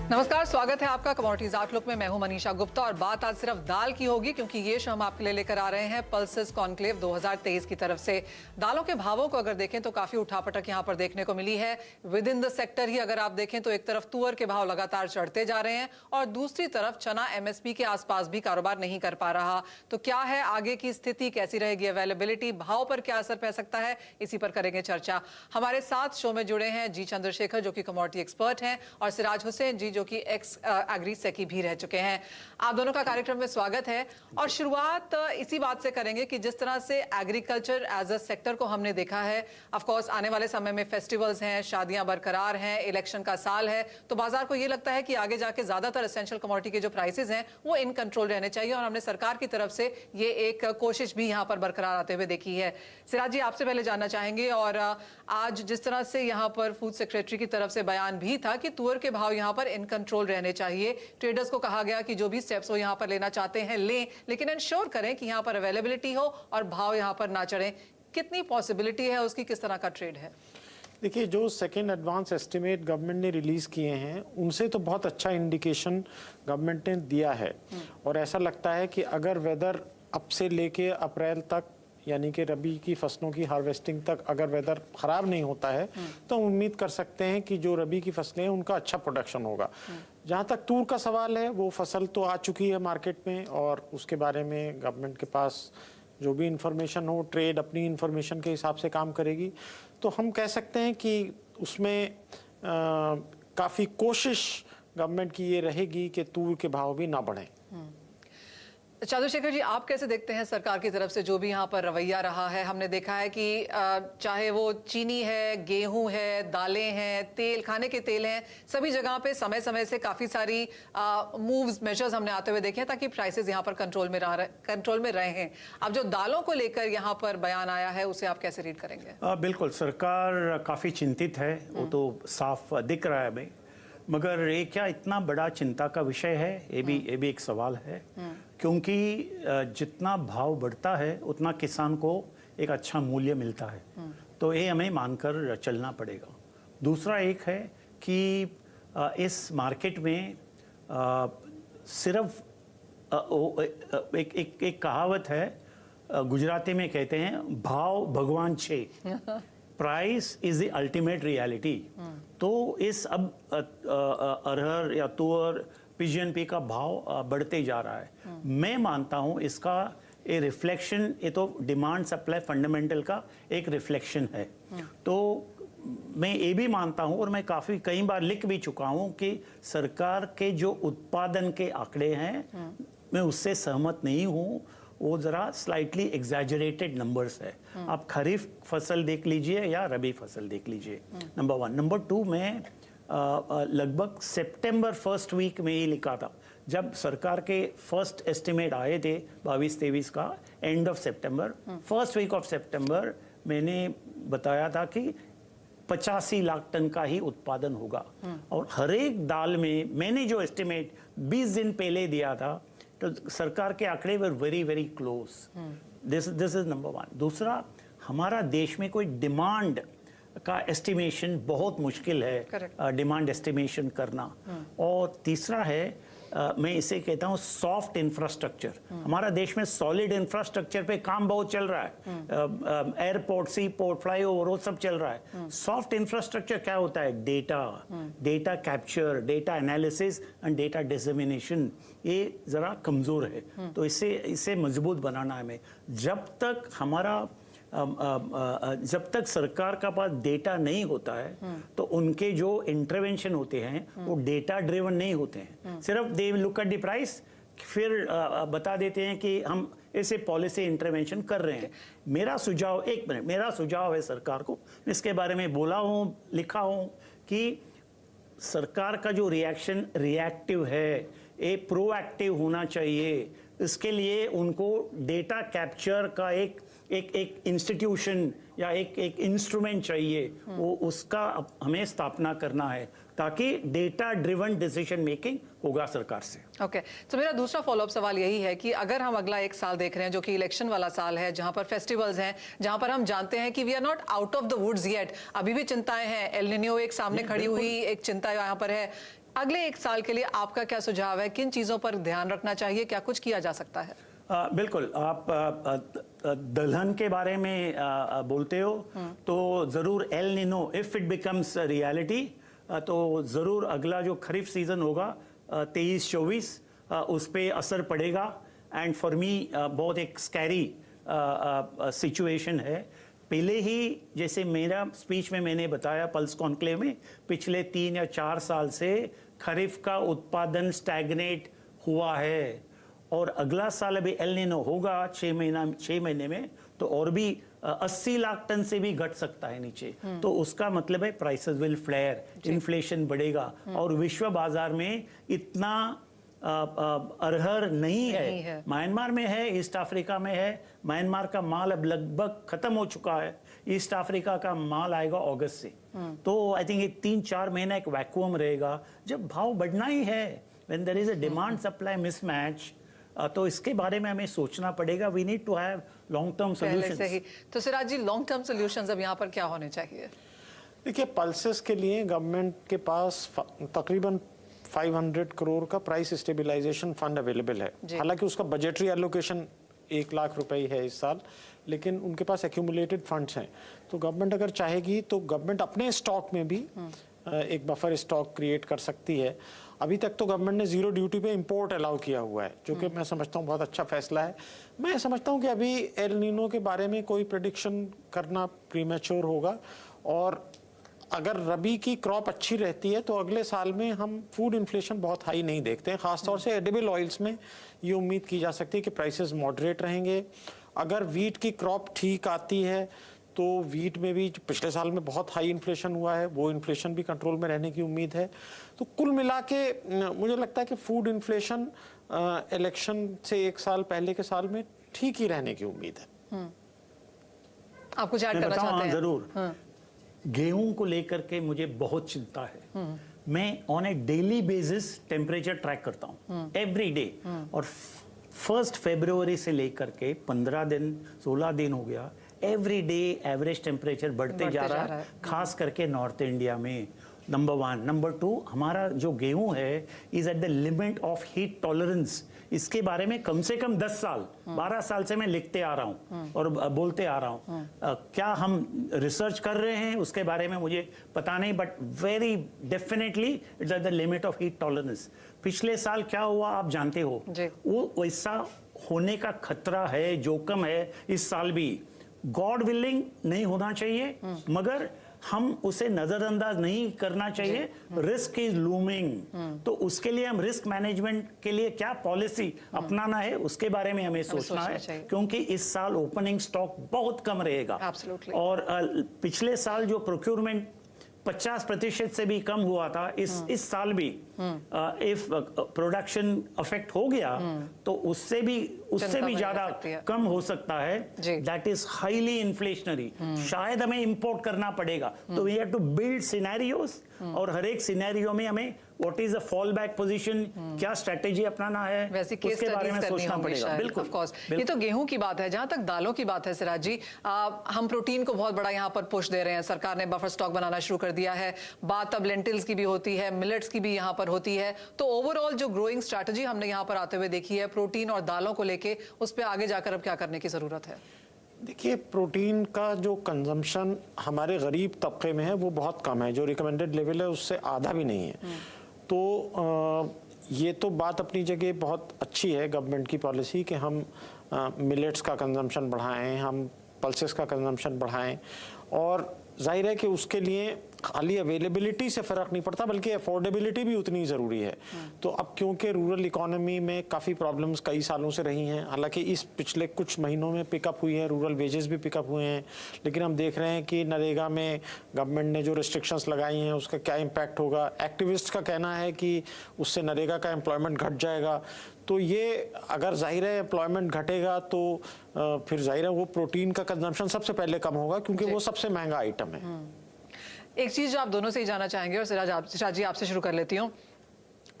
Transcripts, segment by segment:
नमस्कार, स्वागत है आपका कमोडिटीज आउटलुक में। मैं हूं मनीषा गुप्ता और बात आज सिर्फ दाल की होगी क्योंकि ये शो हम आपके लिए लेकर आ रहे हैं पल्सेस कॉन्क्लेव 2023 की तरफ से। दालों के भावों को अगर देखें तो काफी उठापटक यहां पर देखने को मिली है। विद इन द सेक्टर ही अगर आप देखें तो एक तरफ तुअर के भाव लगातार चढ़ते जा रहे हैं और दूसरी तरफ चना एमएसपी के आसपास भी कारोबार नहीं कर पा रहा। तो क्या है आगे की स्थिति, कैसी रहेगी अवेलेबिलिटी, भाव पर क्या असर पड़ सकता है, इसी पर करेंगे चर्चा। हमारे साथ शो में जुड़े हैं जी चंद्रशेखर जो कि कमोडिटी एक्सपर्ट हैं और सिराज हुसैन जी जो कि एक्स एग्री सेकी भी रह चुके हैं। आप दोनों का कार्यक्रम में स्वागत है और शुरुआत इसी बात से करेंगे कि जिस तरह से एग्रीकल्चर एज अ सेक्टर को हमने देखा है, ऑफ कोर्स आने वाले समय में फेस्टिवल्स हैं, शादियां बरकरार हैं, इलेक्शन का साल है, तो बाजार को ये लगता है कि आगे जाके ज्यादातर एसेंशियल कमोडिटी के जो प्राइसेस हैं वो इन कंट्रोल रहने चाहिए और हमने सरकार की तरफ से ये एक कोशिश भी यहाँ पर बरकरार आते हुए देखी है। सिराज जी, आपसे पहले जानना चाहेंगे, और आज जिस तरह से यहाँ पर फूड सेक्रेटरी की तरफ से बयान भी था कि तुअर के भाव यहाँ पर इन कंट्रोल रहने चाहिए, ट्रेडर्स को कहा गया कि जो भी स्टेप्स वो यहाँ पर लेना चाहते हैं लें, लेकिन इंश्योर करें कि यहाँ पर अवेलेबिलिटी हो और भाव यहाँ पर ना चढ़े। कितनी पॉसिबिलिटी है उसकी, किस तरह का ट्रेड है? देखिए, जो सेकेंड एडवांस एस्टिमेट गवर्नमेंट ने रिलीज किए हैं उनसे तो बहुत अच्छा इंडिकेशन गवर्नमेंट ने दिया है और ऐसा लगता है कि अगर वेदर अब से लेके अप्रैल तक यानी कि रबी की फसलों की हार्वेस्टिंग तक अगर वेदर ख़राब नहीं होता है तो उम्मीद कर सकते हैं कि जो रबी की फसलें हैं उनका अच्छा प्रोडक्शन होगा। जहाँ तक तूर का सवाल है, वो फसल तो आ चुकी है मार्केट में और उसके बारे में गवर्नमेंट के पास जो भी इंफॉर्मेशन हो, ट्रेड अपनी इंफॉर्मेशन के हिसाब से काम करेगी। तो हम कह सकते हैं कि उसमें काफ़ी कोशिश गवर्नमेंट की ये रहेगी कि तूर के भाव भी ना बढ़ें। चंद्रशेखर जी, आप कैसे देखते हैं सरकार की तरफ से जो भी यहाँ पर रवैया रहा है? हमने देखा है कि चाहे वो चीनी है, गेहूं है, दालें हैं, तेल, खाने के तेल हैं, सभी जगह पे समय समय से काफी सारी मूव्स, मेजर्स हमने आते हुए देखे हैं ताकि प्राइसेस यहाँ पर कंट्रोल में रहे हैं। अब जो दालों को लेकर यहाँ पर बयान आया है उसे आप कैसे रीड करेंगे? बिल्कुल, सरकार काफी चिंतित है, वो तो साफ दिख रहा है हमें, मगर ये क्या इतना बड़ा चिंता का विषय है? ये भी एक सवाल है, क्योंकि जितना भाव बढ़ता है उतना किसान को एक अच्छा मूल्य मिलता है, तो ये हमें मानकर चलना पड़ेगा। दूसरा एक है कि इस मार्केट में सिर्फ एक कहावत है, गुजराती में कहते हैं भाव भगवान छे, price is the ultimate reality. तो इस अब अरहर या तुअर, पीजीएनपी का भाव बढ़ते जा रहा है। मैं मानता हूं इसका ये रिफ्लेक्शन, ये तो डिमांड सप्लाई फंडामेंटल का एक रिफ्लेक्शन है। तो मैं ये भी मानता हूं और मैं काफ़ी कई बार लिख भी चुका हूं कि सरकार के जो उत्पादन के आंकड़े हैं मैं उससे सहमत नहीं हूं, वो ज़रा स्लाइटली एग्जैजरेटेड नंबर्स है। आप खरीफ फसल देख लीजिए या रबी फसल देख लीजिए, नंबर वन। नंबर टू, मैं लगभग सितंबर फर्स्ट वीक में ही लिखा था, जब सरकार के फर्स्ट एस्टिमेट आए थे 22-23 का, एंड ऑफ सितंबर, फर्स्ट वीक ऑफ सितंबर, मैंने बताया था कि 85 लाख टन का ही उत्पादन होगा। और हर एक दाल में मैंने जो एस्टिमेट 20 दिन पहले दिया था, तो सरकार के आंकड़े were very very close. This is number one. दूसरा, हमारा देश में कोई डिमांड का एस्टिमेशन बहुत मुश्किल है, डिमांड एस्टिमेशन करना। और तीसरा है, मैं इसे कहता हूँ सॉफ्ट इंफ्रास्ट्रक्चर। हमारा देश में सॉलिड इंफ्रास्ट्रक्चर पे काम बहुत चल रहा है, एयरपोर्ट, सी पोर्ट, फ्लाईओवर, वो सब चल रहा है। सॉफ्ट इंफ्रास्ट्रक्चर क्या होता है? Data capture, data analysis and data dissemination, ये जरा कमजोर है, तो इसे मजबूत बनाना है हमें। जब तक सरकार का पास डेटा नहीं होता है तो उनके जो इंटरवेंशन होते हैं वो डेटा ड्रिवन नहीं होते हैं। सिर्फ they look at the price, फिर बता देते हैं कि हम ऐसे पॉलिसी इंटरवेंशन कर रहे हैं। मेरा सुझाव है सरकार को, इसके बारे में बोला हूँ, लिखा हूँ कि सरकार का जो रिएक्शन रिएक्टिव है, ये प्रोएक्टिव होना चाहिए। इसके लिए उनको डेटा कैप्चर का एक इंस्टीट्यूशन या एक इंस्ट्रूमेंट चाहिए, वो उसका हमें स्थापना करना है ताकि डेटा ड्रिवन डिसीजन मेकिंग होगा सरकार से। ओके, तो मेरा दूसरा फॉलोअप सवाल यही है कि अगर हम अगला एक साल देख रहे हैं जो कि इलेक्शन वाला साल है, जहां पर फेस्टिवल्स हैं, जहां पर हम जानते हैं कि we are not out of the woods yet, अभी भी चिंताएं हैं, एल निनो एक सामने खड़ी हुई एक चिंता यहाँ पर है, अगले 1 साल के लिए आपका क्या सुझाव है? किन चीजों पर ध्यान रखना चाहिए? क्या कुछ किया जा सकता है? बिल्कुल, आप दलहन के बारे में बोलते हो तो जरूर El Nino if it becomes reality तो जरूर अगला जो खरीफ सीजन होगा 23-24 उस पे असर पड़ेगा। एंड फॉर मी बहुत एक स्कैरी सिचुएशन है। पहले ही जैसे मेरा स्पीच में मैंने बताया पल्स कॉन्क्लेव में, पिछले 3 या 4 साल से खरीफ का उत्पादन स्टैग्नेट हुआ है और अगला साल अभी एल नीनो होगा 6 महीने में तो और भी 80 लाख टन से भी घट सकता है नीचे। तो उसका मतलब है प्राइसेस विल फ्लेयर, इन्फ्लेशन बढ़ेगा और विश्व बाजार में इतना अरहर नहीं है। म्यांमार में है, ईस्ट अफ्रीका में है। म्यांमार का माल अब लगभग खत्म हो चुका है, ईस्ट अफ्रीका का माल आएगा अगस्त से। तो आई थिंक एक 3-4 महीना एक वैक्यूम रहेगा जब भाव बढ़ना ही है। When there is a demand supply mismatch तो इसके बारे में हमें सोचना पड़ेगा। We need to have long term solutions. तो Siraj ji, long term solutions अब यहाँ पर क्या होने चाहिए? देखिए, पल्सेस के लिए गवर्नमेंट के पास तकरीबन 500 करोड़ का प्राइस स्टेबलाइजेशन फंड अवेलेबल है। हालांकि उसका बजटरी एलोकेशन 1 लाख रुपए है इस साल, लेकिन उनके पास एक्यूमुलेटेड फंड्स हैं। तो गवर्नमेंट अगर चाहेगी तो गवर्नमेंट अपने स्टॉक में भी एक बफर स्टॉक क्रिएट कर सकती है। अभी तक तो गवर्नमेंट ने 0 ड्यूटी पे इंपोर्ट अलाउ किया हुआ है, जो कि मैं समझता हूँ बहुत अच्छा फैसला है। मैं समझता हूँ कि अभी एल नीनो के बारे में कोई प्रेडिक्शन करना प्रीमेच्योर होगा और अगर रबी की क्रॉप अच्छी रहती है तो अगले साल में हम फूड इन्फ्लेशन बहुत हाई नहीं देखते हैं। खासतौर से एडिबल ऑयल्स में ये उम्मीद की जा सकती है कि प्राइसेस मॉडरेट रहेंगे। अगर वीट की क्रॉप ठीक आती है तो वीट में भी पिछले साल में बहुत हाई इन्फ्लेशन हुआ है, वो इन्फ्लेशन भी कंट्रोल में रहने की उम्मीद है। तो कुल मिला के मुझे लगता है कि फूड इन्फ्लेशन इलेक्शन से 1 साल पहले के साल में ठीक ही रहने की उम्मीद है। आप कुछ ऐड करना चाहते हैं? जरूर। गेहूं को लेकर के मुझे बहुत चिंता है। मैं on A daily basis temperature track करता हूं एवरी डे और 1 फरवरी से लेकर के 15 दिन 16 दिन हो गया, एवरी डे एवरेज टेम्परेचर बढ़ते जा रहा है, खास करके नॉर्थ इंडिया में। नंबर 1। नंबर 2, हमारा जो गेहूं है is at the limit of heat tolerance. इसके बारे में कम से कम 10 साल 12 साल से मैं लिखते आ रहा हूं और बोलते आ रहा हूं। क्या हम रिसर्च कर रहे हैं उसके बारे में मुझे पता नहीं, but very definitely it's at the limit of heat tolerance. पिछले साल क्या हुआ आप जानते हो, वो वैसा होने का खतरा है, जोखिम है इस साल भी। गॉड विलिंग नहीं होना चाहिए, मगर हम उसे नजरअंदाज नहीं करना चाहिए। रिस्क इज लूमिंग, तो उसके लिए हम रिस्क मैनेजमेंट के लिए क्या पॉलिसी अपनाना है उसके बारे में हमें सोचना है, क्योंकि इस साल ओपनिंग स्टॉक बहुत कम रहेगा। और पिछले साल जो प्रोक्योरमेंट 50% से भी कम हुआ था, इस साल भी इफ प्रोडक्शन अफेक्ट हो गया तो उससे भी ज्यादा कम हो सकता है। That is highly inflationary. शायद हमें इंपोर्ट करना पड़ेगा। तो we have to build scenarios और हर एक सिनेरियो में हमें what is a fall back position, क्या स्ट्रेटेजी अपनाना है, वैसे केस उसके बारे में सोचना पड़ेगा। बिल्कुल, ऑफ कोर्स। ये तो गेहूं की बात है। जहां तक दालों की बात है सिराज जी, हम प्रोटीन को बहुत बड़ा यहाँ पर पुश दे रहे हैं। सरकार ने बफर स्टॉक बनाना शुरू कर दिया है। बात अब लेंटिल्स की भी होती है, मिलेट्स की भी यहाँ पर होती है। तो ओवरऑल जो ग्रोइंग स्ट्रैटेजी हमने यहाँ पर आते हुए देखी है प्रोटीन और दालों को लेके, उस पर आगे जाकर अब क्या करने की जरूरत है? देखिए, प्रोटीन का जो कंजम्पशन हमारे गरीब तबके में है वो बहुत कम है। जो रिकमेंडेड लेवल है उससे आधा भी नहीं है। तो ये तो बात अपनी जगह बहुत अच्छी है गवर्नमेंट की पॉलिसी कि हम मिलेट्स का कंजम्पशन बढ़ाएं, हम पल्सेस का कंजम्पशन बढ़ाएं। और जाहिर है कि उसके लिए खाली अवेलेबिलिटी से फ़र्क नहीं पड़ता बल्कि अफोर्डेबिलिटी भी उतनी ज़रूरी है। तो अब क्योंकि रूरल इकोनॉमी में काफ़ी प्रॉब्लम्स कई सालों से रही हैं, हालांकि इस पिछले कुछ महीनों में पिकअप हुई है, रूरल वेजेस भी पिकअप हुए हैं, लेकिन हम देख रहे हैं कि नरेगा में गवर्नमेंट ने जो रिस्ट्रिक्शंस लगाई हैं उसका क्या इम्पैक्ट होगा। एक्टिविस्ट का कहना है कि उससे नरेगा का एम्प्लॉयमेंट घट जाएगा। तो ये अगर जाहिर है एम्प्लॉयमेंट घटेगा तो फिर जाहिर है वो प्रोटीन का कंजम्पशन सबसे पहले कम होगा, क्योंकि वो सबसे महंगा आइटम है। एक चीज जो आप दोनों से ही जानना चाहेंगे, और सिराज जी आपसे शुरू कर लेती हूँ।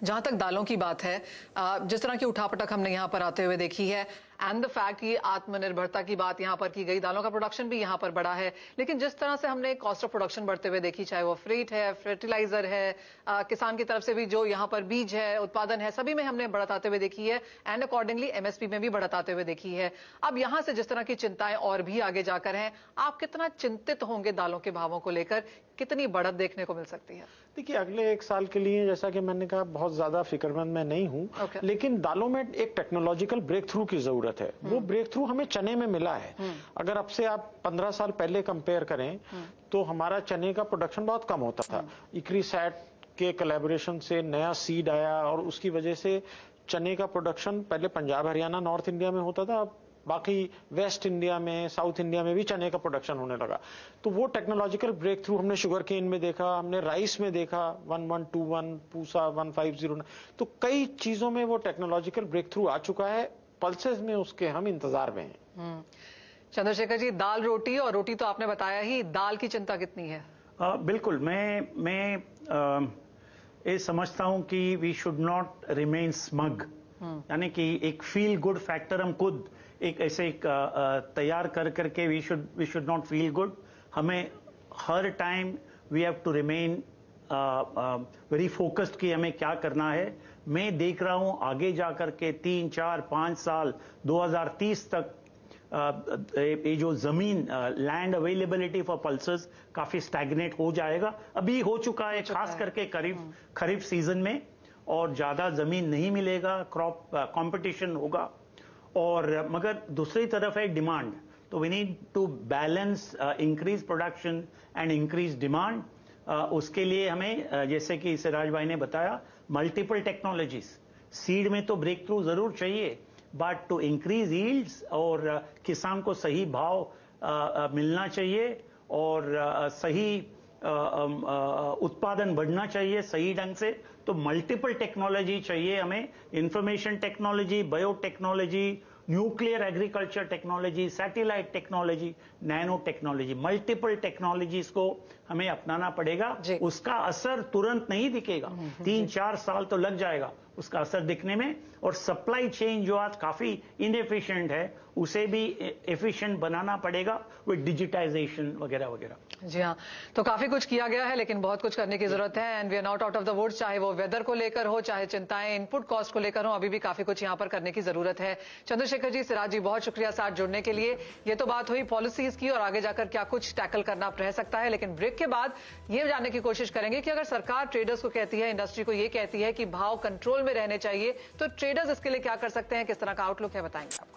जहां तक दालों की बात है, जिस तरह की उठापटक हमने यहाँ पर आते हुए देखी है, एंड द फैक्ट कि आत्मनिर्भरता की बात यहाँ पर की गई, दालों का प्रोडक्शन भी यहाँ पर बढ़ा है, लेकिन जिस तरह से हमने कॉस्ट ऑफ प्रोडक्शन बढ़ते हुए देखी, चाहे वो फ्रेट है, फर्टिलाइजर है, किसान की तरफ से भी जो यहाँ पर बीज है, उत्पादन है, सभी में हमने बढ़त आते हुए देखी है एंड अकॉर्डिंगली एमएसपी में भी बढ़त आते हुए देखी है। अब यहाँ से जिस तरह की चिंताएं और भी आगे जाकर हैं, आप कितना चिंतित होंगे दालों के भावों को लेकर, कितनी बढ़त देखने को मिल सकती है? देखिए, अगले 1 साल के लिए जैसा कि मैंने कहा, बहुत ज्यादा फिक्रमंद मैं नहीं हूं, लेकिन दालों में एक टेक्नोलॉजिकल ब्रेक थ्रू की जरूरत है। वो ब्रेक थ्रू हमें चने में मिला है। अगर अब से आप 15 साल पहले कंपेयर करें तो हमारा चने का प्रोडक्शन बहुत कम होता था। इक्रीसैट के कोलैबोरेशन से नया सीड आया और उसकी वजह से चने का प्रोडक्शन पहले पंजाब हरियाणा नॉर्थ इंडिया में होता था, बाकी वेस्ट इंडिया में, साउथ इंडिया में भी चने का प्रोडक्शन होने लगा। तो वो टेक्नोलॉजिकल ब्रेक थ्रू हमने शुगर केन में देखा, हमने राइस में देखा, 1121, पूसा 1509, तो कई चीजों में वो टेक्नोलॉजिकल ब्रेक थ्रू आ चुका है। पल्सेस में उसके हम इंतजार में हैं। चंद्रशेखर जी, दाल रोटी, और रोटी तो आपने बताया ही, दाल की चिंता कितनी है? बिल्कुल, मैं ये समझता हूं कि we should not remain smug, यानी कि एक फील गुड फैक्टर हम खुद एक ऐसे तैयार कर करके we should not feel good. हमें हर time we have to remain very focused कि हमें क्या करना है। मैं देख रहा हूं आगे जाकर के 3, 4, 5 साल 2030 तक ये जो जमीन लैंड अवेलेबिलिटी फॉर पल्सेस काफी स्टैग्नेट हो जाएगा। अभी हो चुका है, खास करके खरीफ सीजन में, और ज्यादा जमीन नहीं मिलेगा, क्रॉप कंपटीशन होगा। और मगर दूसरी तरफ है डिमांड, तो we need to balance increase production and increase demand. उसके लिए हमें जैसे कि सिराज भाई ने बताया, मल्टीपल टेक्नोलॉजीज, सीड में तो ब्रेक थ्रू जरूर चाहिए, बट टू इंक्रीज यील्ड्स और किसान को सही भाव मिलना चाहिए और सही उत्पादन बढ़ना चाहिए सही ढंग से, तो मल्टीपल टेक्नोलॉजी चाहिए हमें। Information technology, biotechnology, nuclear agriculture technology, satellite technology, nano technology, multiple technologies को हमें अपनाना पड़ेगा। उसका असर तुरंत नहीं दिखेगा, 3-4 साल तो लग जाएगा उसका असर दिखने में। और सप्लाई चेन जो आज काफी इनएफिशिएंट है, उसे भी एफिशिएंट बनाना पड़ेगा विद डिजिटाइजेशन वगैरह वगैरह। जी हाँ, तो काफी कुछ किया गया है, लेकिन बहुत कुछ करने की जरूरत है and we are not out of the woods. चाहे वो वेदर को लेकर हो, चाहे चिंताएं इनपुट कॉस्ट को लेकर हो, अभी भी काफी कुछ यहाँ पर करने की जरूरत है। चंद्रशेखर जी, सिराज जी, बहुत शुक्रिया साथ जुड़ने के लिए। ये तो बात हुई पॉलिसीज की और आगे जाकर क्या कुछ टैकल करना रह सकता है, लेकिन ब्रेक के बाद ये जानने की कोशिश करेंगे कि अगर सरकार ट्रेडर्स को कहती है, इंडस्ट्री को ये कहती है कि भाव कंट्रोल में रहने चाहिए, तो ट्रेडर्स इसके लिए क्या कर सकते हैं, किस तरह का आउटलुक है, बताएंगे आप।